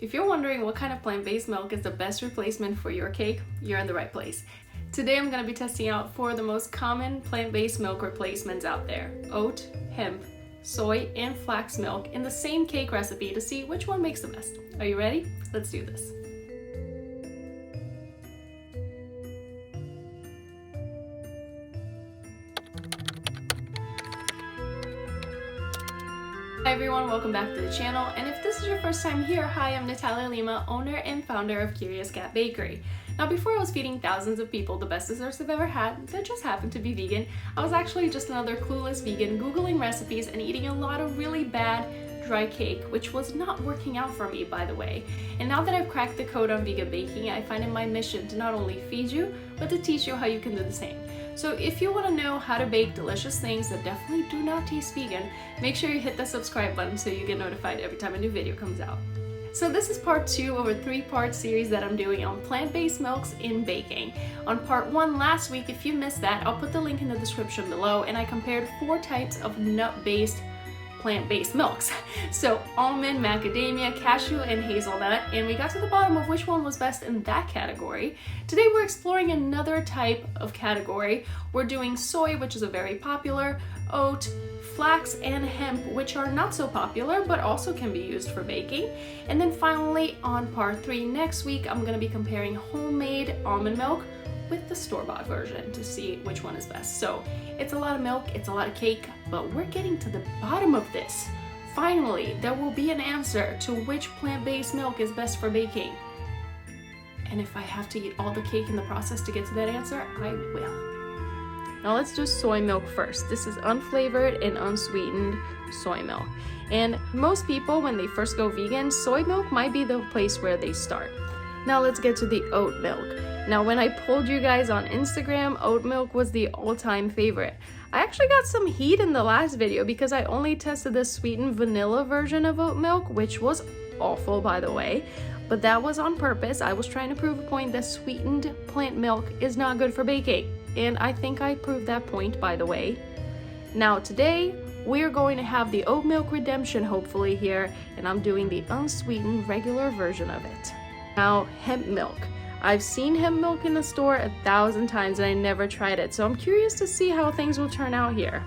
If you're wondering what kind of plant-based milk is the best replacement for your cake, you're in the right place. Today I'm going to be testing out 4 of the most common plant-based milk replacements out there: oat, hemp, soy, and flax milk in the same cake recipe to see which one makes the best. Are you ready? Let's do this. Hi everyone, welcome back to the channel, and if this is your first time here, hi, I'm Natalia Lima, owner and founder of Curious Cat Bakery. Now, before I was feeding thousands of people the best desserts I've ever had that just happened to be vegan, I was actually just another clueless vegan googling recipes and eating a lot of really bad dry cake, which was not working out for me, by the way. And now that I've cracked the code on vegan baking, I find it my mission to not only feed you, but to teach you how you can do the same. So if you want to know how to bake delicious things that definitely do not taste vegan, make sure you hit the subscribe button so you get notified every time a new video comes out. So this is part 2 of a 3-part series that I'm doing on plant-based milks in baking. On part 1 last week, if you missed that, I'll put the link in the description below, and I compared 4 types of nut-based plant-based milks. So almond, macadamia, cashew, and hazelnut, and we got to the bottom of which one was best in that category. Today we're exploring another type of category. We're doing soy, which is a very popular, oat, flax, and hemp, which are not so popular but also can be used for baking. And then finally, on part 3 next week, I'm going to be comparing homemade almond milk with the store-bought version to see which one is best. So it's a lot of milk, it's a lot of cake, but we're getting to the bottom of this. Finally, there will be an answer to which plant-based milk is best for baking. And if I have to eat all the cake in the process to get to that answer, I will. Now let's do soy milk first. This is unflavored and unsweetened soy milk. And most people, when they first go vegan, soy milk might be the place where they start. Now let's get to the oat milk. Now, when I polled you guys on Instagram, oat milk was the all-time favorite. I actually got some heat in the last video because I only tested the sweetened vanilla version of oat milk, which was awful, by the way. But that was on purpose. I was trying to prove a point that sweetened plant milk is not good for baking. And I think I proved that point, by the way. Now today, we're going to have the oat milk redemption, hopefully, here. And I'm doing the unsweetened regular version of it. Now, hemp milk. I've seen hemp milk in the store 1,000 times and I never tried it, so I'm curious to see how things will turn out here.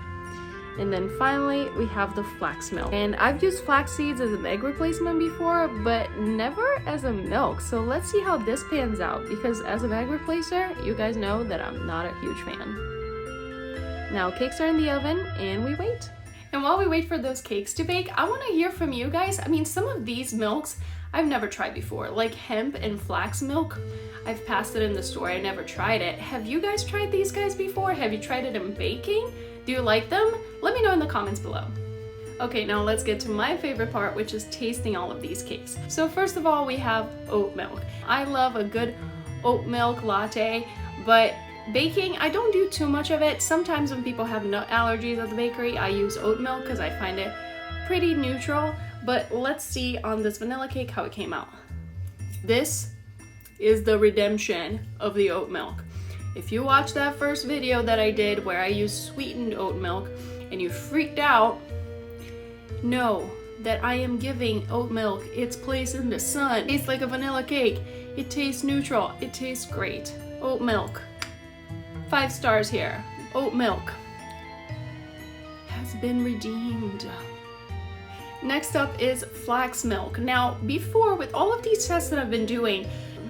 And then finally, we have the flax milk. And I've used flax seeds as an egg replacement before, but never as a milk. So let's see how this pans out, because as an egg replacer, you guys know that I'm not a huge fan. Now, cakes are in the oven and we wait. And while we wait for those cakes to bake, I want to hear from you guys. I mean, some of these milks I've never tried before, like hemp and flax milk. I've passed it in the store, I never tried it. Have you guys tried these guys before? Have you tried it in baking? Do you like them? Let me know in the comments below. Okay, now let's get to my favorite part, which is tasting all of these cakes. So first of all, we have oat milk. I love a good oat milk latte, but baking, I don't do too much of it. Sometimes when people have nut allergies at the bakery, I use oat milk because I find it pretty neutral. But let's see on this vanilla cake how it came out. This is the redemption of the oat milk. If you watched that first video that I did where I used sweetened oat milk and you freaked out, know that I am giving oat milk its place in the sun. It tastes like a vanilla cake. It tastes neutral. It tastes great. Oat milk. 5 stars here. Oat milk has been redeemed. Next up is flax milk. Now, before, with all of these tests that I've been doing,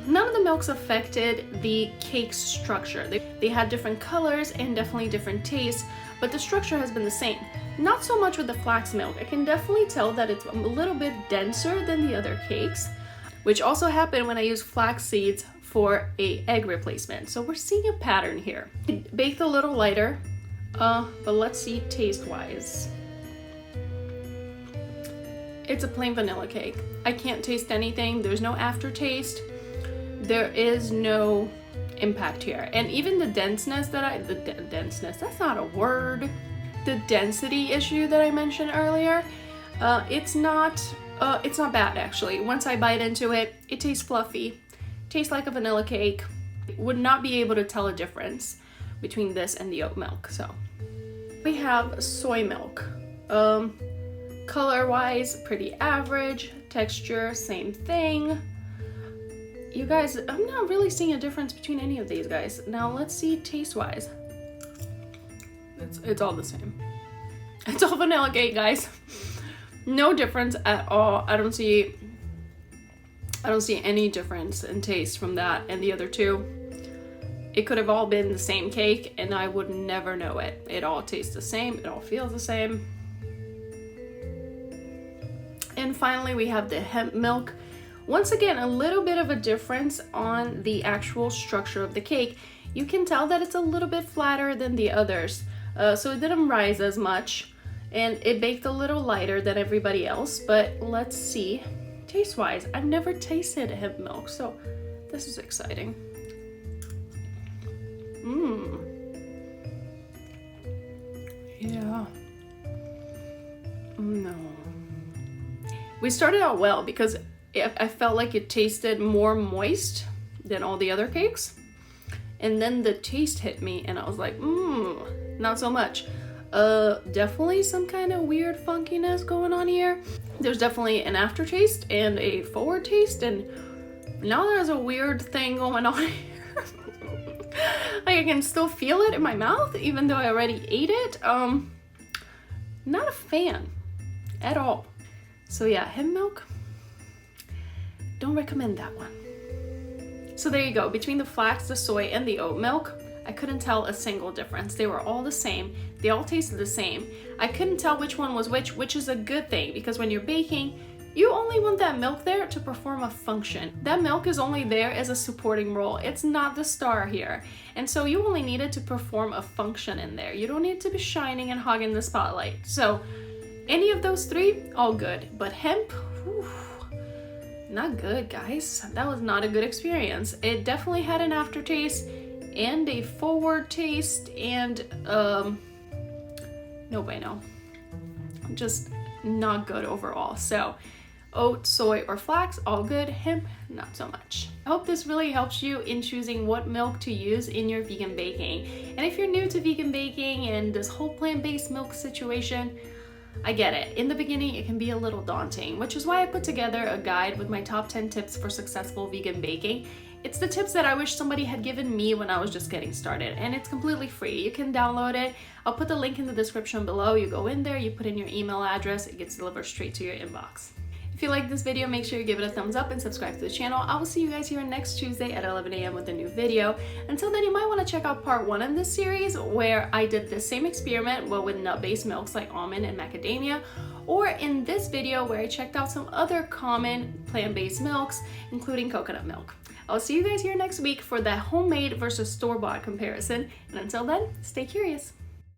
none of the milks affected the cake structure. They had different colors and definitely different tastes, but the structure has been the same. Not so much with the flax milk. I can definitely tell that it's a little bit denser than the other cakes, which also happened when I used flax seeds for an egg replacement. So we're seeing a pattern here. It baked a little lighter, but let's see taste-wise. It's a plain vanilla cake. I can't taste anything. There's no aftertaste. There is no impact here. And even the denseness that denseness, that's not a word. The density issue that I mentioned earlier, it's not bad actually. Once I bite into it, it tastes fluffy. Tastes like a vanilla cake. Would not be able to tell a difference between this and the oat milk. So we have soy milk. Color wise, pretty average. Texture, same thing. You guys, I'm not really seeing a difference between any of these guys. Now let's see taste-wise. It's all the same. It's all vanilla cake, guys. No difference at all. I don't see any difference in taste from that and the other two. It could have all been the same cake and I would never know it. It all tastes the same. It all feels the same. And finally, we have the hemp milk. Once again, a little bit of a difference on the actual structure of the cake. You can tell that it's a little bit flatter than the others. So it didn't rise as much and it baked a little lighter than everybody else. But let's see, taste-wise, I've never tasted hemp milk, so this is exciting. Yeah. No. We started out well because I felt like it tasted more moist than all the other cakes. And then the taste hit me and I was like, not so much. Definitely some kind of weird funkiness going on here. There's definitely an aftertaste and a forward taste, and now there's a weird thing going on here. Like I can still feel it in my mouth even though I already ate it. Not a fan at all. So yeah, hemp milk, don't recommend that one. So there you go, between the flax, the soy, and the oat milk, I couldn't tell a single difference. They were all the same. They all tasted the same. I couldn't tell which one was which is a good thing because when you're baking, you only want that milk there to perform a function. That milk is only there as a supporting role. It's not the star here. And so you only need it to perform a function in there. You don't need to be shining and hogging the spotlight. So any of those three, all good. But hemp, whew, not good, guys. That was not a good experience. It definitely had an aftertaste and a forward taste and no bueno. Just not good overall. So oat, soy, or flax, all good. Hemp, not so much. I hope this really helps you in choosing what milk to use in your vegan baking. And if you're new to vegan baking and this whole plant-based milk situation, I get it. In the beginning, it can be a little daunting, which is why I put together a guide with my top 10 tips for successful vegan baking. It's the tips that I wish somebody had given me when I was just getting started, and it's completely free. You can download it. I'll put the link in the description below. You go in there, you put in your email address, it gets delivered straight to your inbox. If you like this video, make sure you give it a thumbs up and subscribe to the channel. I will see you guys here next Tuesday at 11 a.m. with a new video. Until then, you might want to check out part 1 of this series where I did the same experiment but with nut-based milks like almond and macadamia, or in this video where I checked out some other common plant-based milks, including coconut milk. I'll see you guys here next week for that homemade versus store-bought comparison. And until then, stay curious.